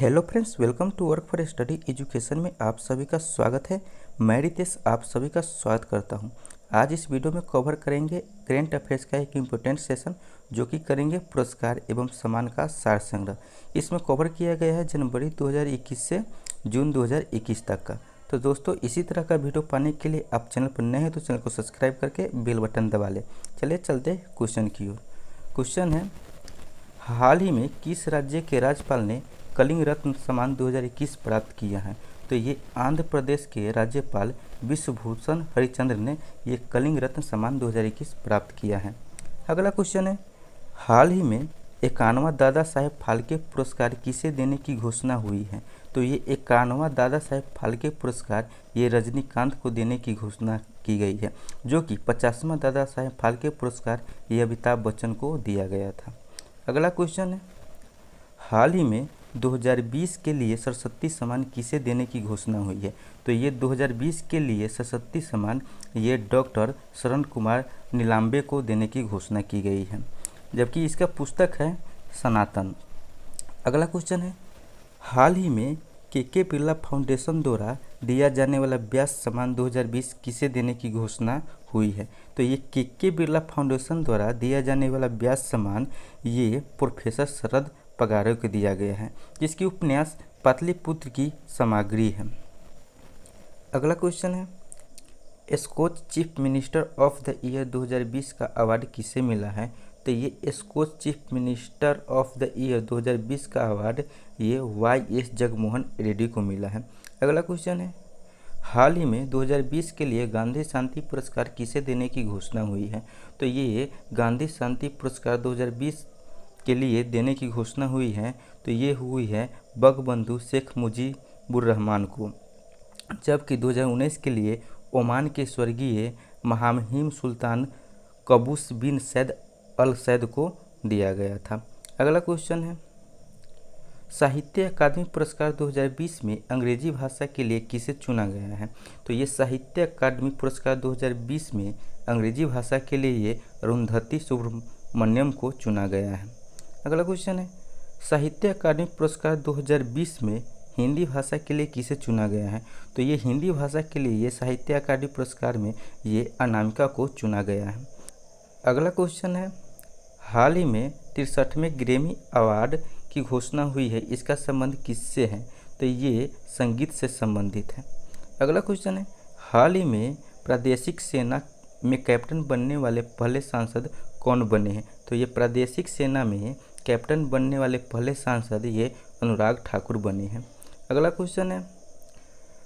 Hello friends, welcome to work for study education में आप सभी का स्वागत है। मैं रितेश आप सभी का स्वागत करता हूं। आज इस वीडियो में कवर करेंगे करेंट अफेयर्स का एक इम्पोर्टेंट सेशन जो कि करेंगे पुरस्कार एवं सम्मान का सार संग्रह। इसमें कवर किया गया है जनवरी 2021 से जून 2021 तक का। तो दोस्तों, इसी तरह का वीडियो पाने के लिए आप चैनल पर नए हैं तो चैनल को सब्सक्राइब करके बेल बटन दबा लें। चलिए चलते क्वेश्चन की ओर। क्वेश्चन है, हाल ही में किस राज्य के राज्यपाल ने कलिंग रत्न सम्मान 2021 प्राप्त किया है? तो ये आंध्र प्रदेश के राज्यपाल विश्वभूषण हरिचंद्र ने ये कलिंग रत्न सम्मान 2021 प्राप्त किया है। अगला क्वेश्चन है, हाल ही में 51वां दादा साहेब फाल्के पुरस्कार किसे देने की घोषणा हुई है? तो ये 51वां दादा साहेब फाल्के पुरस्कार ये रजनीकांत को देने की घोषणा की गई है, जो कि 50वां दादा साहेब फाल्के पुरस्कार ये अमिताभ बच्चन को दिया गया था। अगला क्वेश्चन है, हाल ही में 2020 के लिए सरस्वती सम्मान किसे देने की घोषणा हुई है? तो ये 2020 के लिए सरस्वती सम्मान ये डॉक्टर शरण कुमार नीलांबे को देने की घोषणा की गई है, जबकि इसका पुस्तक है सनातन। अगला क्वेश्चन है, हाल ही में के बिरला फाउंडेशन द्वारा दिया जाने वाला व्यास सम्मान 2020 किसे देने की घोषणा हुई है? तो ये के बिरला फाउंडेशन द्वारा दिया जाने वाला व्यास सम्मान ये प्रोफेसर शरद पगारे को दिया गया है, जिसकी उपन्यास पाटलिपुत्र की सामग्री है। अगला क्वेश्चन है, Skoch chief minister of the year 2020 का अवार्ड किसे मिला है? तो ये Skoch chief minister of the year 2020 का अवार्ड ये वाई.एस. जगमोहन रेड्डी को मिला है। अगला क्वेश्चन है, हाल ही में 2020 के लिए गांधी शांति पुरस्कार किसे देने की घोषणा हुई है? तो ये गांधी शांति पुरस्कार 2020 के लिए देने की घोषणा हुई है, तो ये हुई है बंगबंधु शेख मुजीबुर रहमान को, जबकि 2019 के लिए ओमान के स्वर्गीय महामहिम सुल्तान कबूस बिन सैद अल सैद को दिया गया था। अगला क्वेश्चन है, साहित्य अकादमी पुरस्कार 2020 में अंग्रेजी भाषा के लिए किसे चुना गया है? तो ये साहित्य अकादमी पुरस्कार 2020 में अंग्रेजी भाषा के लिए अरुंधति सुब्रमण्यम को चुना गया है। अगला क्वेश्चन है, साहित्य अकादमी पुरस्कार 2020 में हिंदी भाषा के लिए किसे चुना गया है? तो ये हिंदी भाषा के लिए ये साहित्य अकादमी पुरस्कार में ये अनामिका को चुना गया है। अगला क्वेश्चन है, हाल ही में 63वें ग्रैमी अवार्ड की घोषणा हुई है, इसका संबंध किससे है? तो ये संगीत से संबंधित है। अगला क्वेश्चन है, हाल ही में प्रादेशिक सेना में कैप्टन बनने वाले पहले सांसद कौन बने हैं? तो ये प्रादेशिक सेना में कैप्टन बनने वाले पहले सांसद ये अनुराग ठाकुर बने हैं। अगला क्वेश्चन है,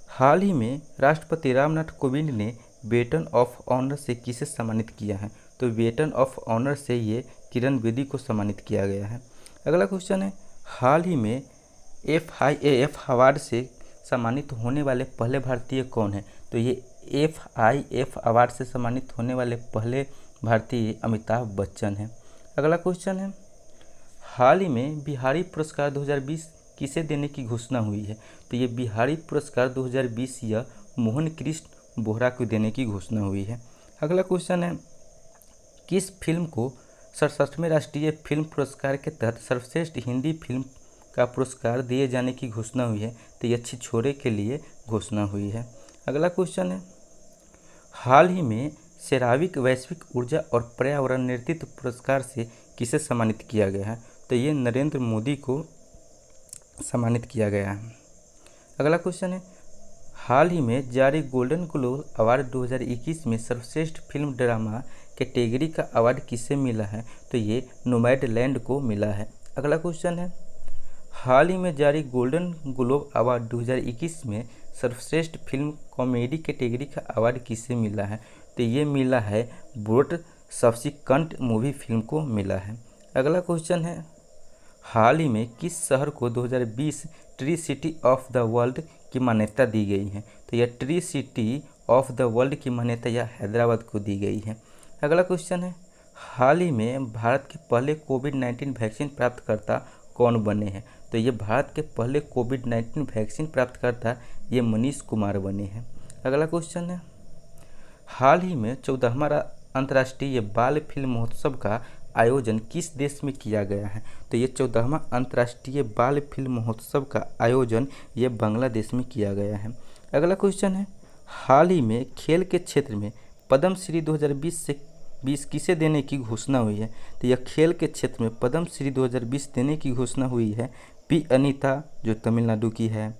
हाल ही में राष्ट्रपति रामनाथ कोविंद ने बेटन ऑफ ऑनर से किसे सम्मानित किया है? तो बेटन ऑफ ऑनर से ये किरण बेदी को सम्मानित किया गया है। अगला क्वेश्चन है, हाल ही में FIAF अवार्ड से सम्मानित होने वाले पहले भारतीय कौन हैं? तो ये FIAF अवार्ड से सम्मानित होने वाले पहले भारतीय अमिताभ बच्चन हैं। अगला क्वेश्चन है, हाल ही में बिहारी पुरस्कार 2020 किसे देने की घोषणा हुई है? तो ये बिहारी पुरस्कार 2020 यह मोहन कृष्ण बोहरा को देने की घोषणा हुई है। अगला क्वेश्चन है, किस फिल्म को 67वें राष्ट्रीय फिल्म पुरस्कार के तहत सर्वश्रेष्ठ हिंदी फिल्म का पुरस्कार दिए जाने की घोषणा हुई है? तो ये छिछोरे के लिए घोषणा हुई है। अगला क्वेश्चन है, हाल ही में सेरावीक वैश्विक ऊर्जा और पर्यावरण नेतृत्व पुरस्कार से किसे सम्मानित किया गया है? तो ये नरेंद्र मोदी को सम्मानित किया गया है। अगला क्वेश्चन है, हाल ही में जारी गोल्डन ग्लोब अवार्ड 2021 में सर्वश्रेष्ठ फिल्म ड्रामा कैटेगरी का अवार्ड किसे मिला है? तो ये नोमैडलैंड को मिला है। अगला क्वेश्चन है, हाल ही में जारी गोल्डन ग्लोब अवार्ड 2021 में सर्वश्रेष्ठ फिल्म कॉमेडी कैटेगरी का अवार्ड किसे मिला है? तो ये मिला है ब्रोट सब्सिक्वेंट मूवी फिल्म को मिला है। अगला क्वेश्चन है, हाल ही में किस शहर को 2020 tree city of the world की मान्यता दी गई है? तो यह tree city of the world की मान्यता यह हैदराबाद को दी गई है। अगला क्वेश्चन है, हाल ही में भारत के पहले कोविड-19 वैक्सीन प्राप्तकर्ता कौन बने हैं? तो ये भारत के पहले कोविड-19 वैक्सीन प्राप्तकर्ता ये मनीष कुमार बने हैं। अगला क्वेश्चन है, हाल ही में 14वां अंतर्राष्ट्रीय बाल फिल्म महोत्सव का आयोजन किस देश में किया गया है? तो ये 14वां अंतर्राष्ट्रीय बाल फिल्म महोत्सव का आयोजन ये बांग्लादेश में किया गया है। अगला क्वेश्चन है, हाल ही में खेल के क्षेत्र में पद्मश्री 2020 किसे देने की घोषणा हुई है? तो यह खेल के क्षेत्र में पद्मश्री 2020 देने की घोषणा हुई है पी अनीता जो तमिलनाडु की है,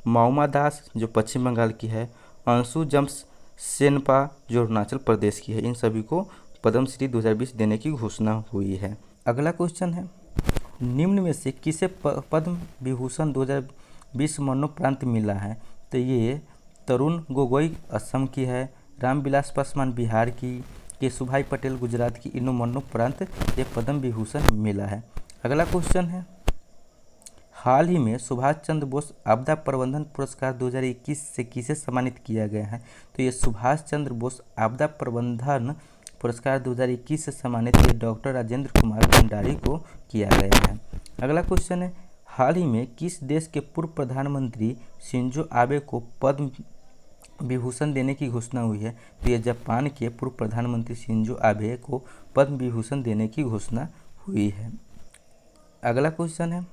माउमा दास जो पश्चिम बंगाल की है, अंशु जम्स सेनपा जो अरुणाचल प्रदेश की है। इन सभी को पद्मश्री 2020 देने की घोषणा हुई है। अगला क्वेश्चन है, निम्न में से किसे पद्म विभूषण 2020 मरणोपरांत मिला है? तो ये तरुण गोगोई असम की है, रामविलास पासवान बिहार की, केशुभाई पटेल गुजरात की। इन्हों मरणोपरांत ये पद्म विभूषण मिला है। अगला क्वेश्चन है, हाल ही में सुभाष चंद्र बोस आपदा प्रबंधन पुरस्कार 2021 से किसे सम्मानित किया गया है? तो ये सुभाष चंद्र बोस आपदा प्रबंधन पुरस्कार 2021 से सम्मानित ये डॉक्टर राजेंद्र कुमार भंडारी को किया गया है। अगला क्वेश्चन है, हाल ही में किस देश के पूर्व प्रधानमंत्री शिंजो आबे को पद्म विभूषण देने की घोषणा हुई है? तो ये जापान के पूर्व प्रधानमंत्री शिंजो आबे को पद्म विभूषण देने की घोषणा हुई है। अगला क्वेश्चन है,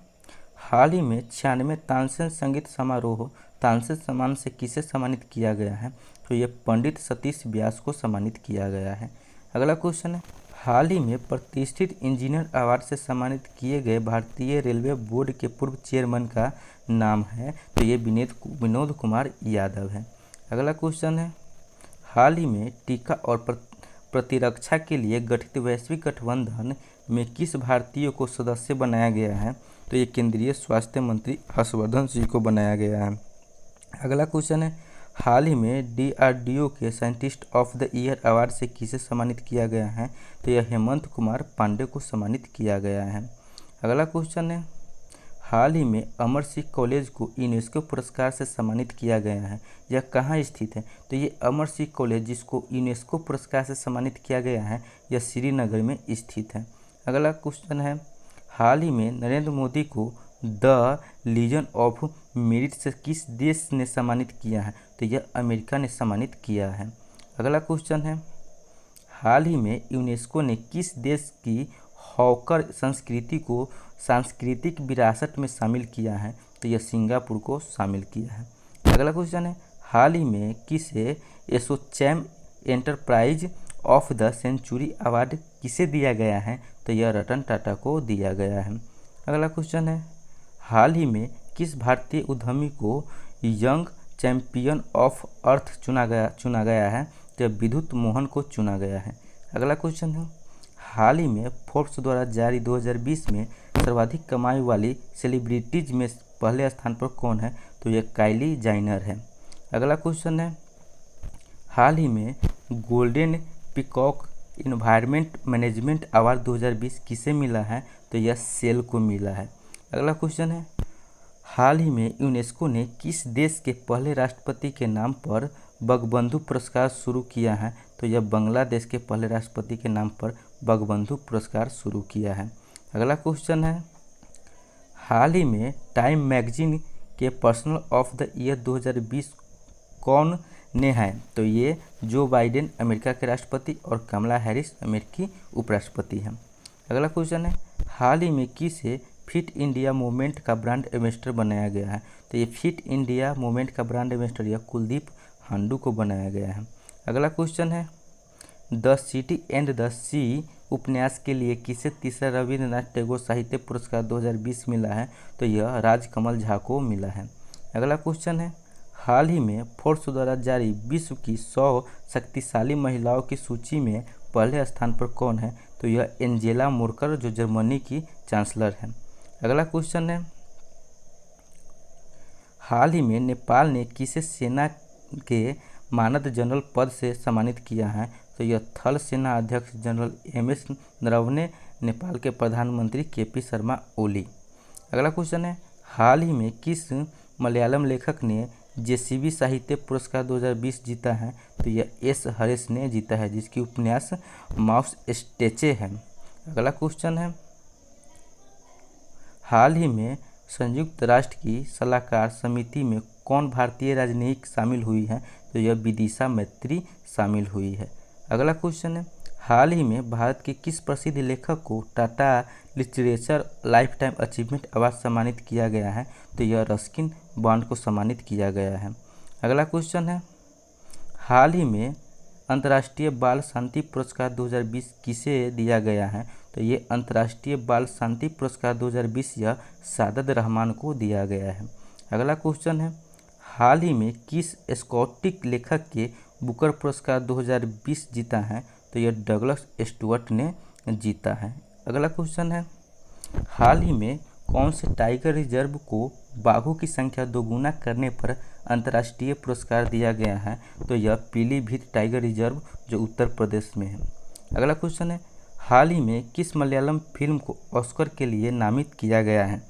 हाल ही में 96 तानसेन संगीत समारोह तानसेन सम्मान से किसे सम्मानित किया गया है? तो ये पंडित सतीश व्यास को सम्मानित किया गया है। अगला क्वेश्चन है, हाल ही में प्रतिष्ठित इंजीनियर अवार्ड से सम्मानित किए गए भारतीय रेलवे बोर्ड के पूर्व चेयरमैन का नाम है? तो ये विनोद कुमार यादव है। अगला क्वेश्चन है, हाल ही में टीका और प्रतिरक्षा के लिए गठित वैश्विक गठबंधन में किस भारतीय को सदस्य बनाया गया है? तो ये केंद्रीय स्वास्थ्य मंत्री हर्षवर्धन सिंह को बनाया गया है। अगला क्वेश्चन है, हाल ही में DRDO के scientist of the year award से किसे सम्मानित किया गया है? तो यह हेमंत कुमार पांडे को सम्मानित किया गया है। अगला क्वेश्चन है, हाल ही में अमर सिंह कॉलेज को यूनेस्को पुरस्कार से सम्मानित किया गया है। यह कहाँ स्थित है? तो ये अमर सिंह कॉलेज जिसको यूनेस्को पुरस्कार से सम्मानित किया गया है यह श्रीनगर में स्थित है। अगला क्वेश्चन है, हाल ही में नरेंद्र मोदी को द लीजन ऑफ मेरिट से किस देश ने सम्मानित किया है? तो यह अमेरिका ने सम्मानित किया है। अगला क्वेश्चन है, हाल ही में यूनेस्को ने किस देश की हॉकर संस्कृति को सांस्कृतिक विरासत में शामिल किया है? तो यह सिंगापुर को शामिल किया है। अगला क्वेश्चन है, हाल ही में किसे ASSOCHAM enterprise of the century award किसे दिया गया है? तो यह रतन टाटा को दिया गया है। अगला क्वेश्चन है, हाल ही में किस भारतीय उद्यमी को यंग चैंपियन ऑफ अर्थ चुना गया है? तो विद्युत मोहन को चुना गया है। अगला क्वेश्चन है, हाल ही में फोर्ब्स द्वारा जारी 2020 में सर्वाधिक कमाई वाली सेलिब्रिटीज में पहले स्थान पर कौन है? तो यह काइली जाइनर है। अगला क्वेश्चन है, हाल ही में golden peacock environment management award 2020 किसे मिला है? तो यह सेल को मिला है। अगला क्वेश्चन है, हाल ही में यूनेस्को ने किस देश के पहले राष्ट्रपति के नाम पर बंगबंधु पुरस्कार शुरू किया है? तो यह बांग्लादेश के पहले राष्ट्रपति के नाम पर बंगबंधु पुरस्कार शुरू किया है। अगला क्वेश्चन है, हाल ही में टाइम मैगजीन के पर्सन ऑफ द ईयर 2020 कौन ने है? तो ये जो बाइडेन अमेरिका के राष्ट्रपति और कमला हैरिस अमेरिकी उपराष्ट्रपति हैं। अगला क्वेश्चन है, हाल ही में किसे फिट इंडिया मूवमेंट का ब्रांड एम्बेसडर बनाया गया है? तो ये फिट इंडिया मूवमेंट का ब्रांड एम्बेसडर यह कुलदीप हांडू को बनाया गया है। अगला क्वेश्चन है, द सिटी एंड द सी उपन्यास के लिए किसे तीसरा रविंद्रनाथ टैगोर साहित्य पुरस्कार 2020 मिला है? तो यह राजकमल झा को मिला है। अगला क्वेश्चन है, हाल ही में फोर्ब्स द्वारा जारी विश्व की 100 शक्तिशाली महिलाओं की सूची में पहले स्थान पर कौन है? तो यह एंजेला मर्केल जो जर्मनी की चांसलर है। अगला क्वेश्चन है, हाल ही में नेपाल ने किसे सेना के मानद जनरल पद से सम्मानित किया है? तो यह थल सेना अध्यक्ष जनरल MS नरवणे, नेपाल के प्रधानमंत्री KP शर्मा ओली। अगला क्वेश्चन है, हाल ही में किस मलयालम लेखक ने JCB साहित्य पुरस्कार 2020 जीता है? तो यह S हरेश ने जीता है जिसकी उपन्यास माउस स्टेचे है। अगला क्वेश्चन है, हाल ही में संयुक्त राष्ट्र की सलाहकार समिति में कौन भारतीय राजनयिक शामिल हुई है? तो यह विदिशा मैत्री शामिल हुई है। अगला क्वेश्चन है, हाल ही में भारत के किस प्रसिद्ध लेखक को Tata literature life time achievement award सम्मानित किया गया है? तो यह रस्किन बॉन्ड को सम्मानित किया गया है। अगला क्वेश्चन है, हाल ही में अंतर्राष्ट्रीय बाल शांति पुरस्कार 2020 किसे दिया गया है? तो ये अंतर्राष्ट्रीय बाल शांति पुरस्कार 2020 यह सादत रहमान को दिया गया है। अगला क्वेश्चन है, हाल ही में किस स्कॉटिश लेखक के बुकर पुरस्कार 2020 जीता है? तो यह डगलस स्टुअर्ट ने जीता है। अगला क्वेश्चन है, हाल ही में कौन से टाइगर रिजर्व को बाघों की संख्या दोगुना करने पर अंतर्राष्ट्रीय पुरस्कार दिया गया है? तो यह पीलीभीत टाइगर रिजर्व जो उत्तर प्रदेश में है। अगला क्वेश्चन है, हाल ही में किस मलयालम फिल्म को ऑस्कर के लिए नामित किया गया है?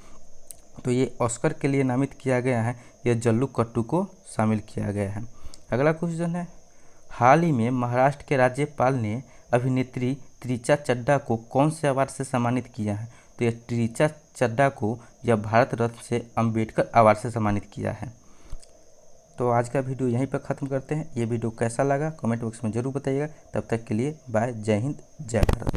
तो ये ऑस्कर के लिए नामित किया गया है, यह जल्लूकट्टू को शामिल किया गया है। अगला क्वेश्चन है, हाल ही में महाराष्ट्र के राज्यपाल ने अभिनेत्री त्रिचा चड्ढा को कौन से अवार्ड से सम्मानित किया है? तो यह त्रिचा चड्ढा को यह भारत रत्न से अंबेडकर अवार्ड से सम्मानित किया है। तो आज का वीडियो यहीं पर ख़त्म करते हैं। ये वीडियो कैसा लगा कमेंट बॉक्स में ज़रूर बताइएगा। तब तक के लिए बाय, जय हिंद, जय भारत।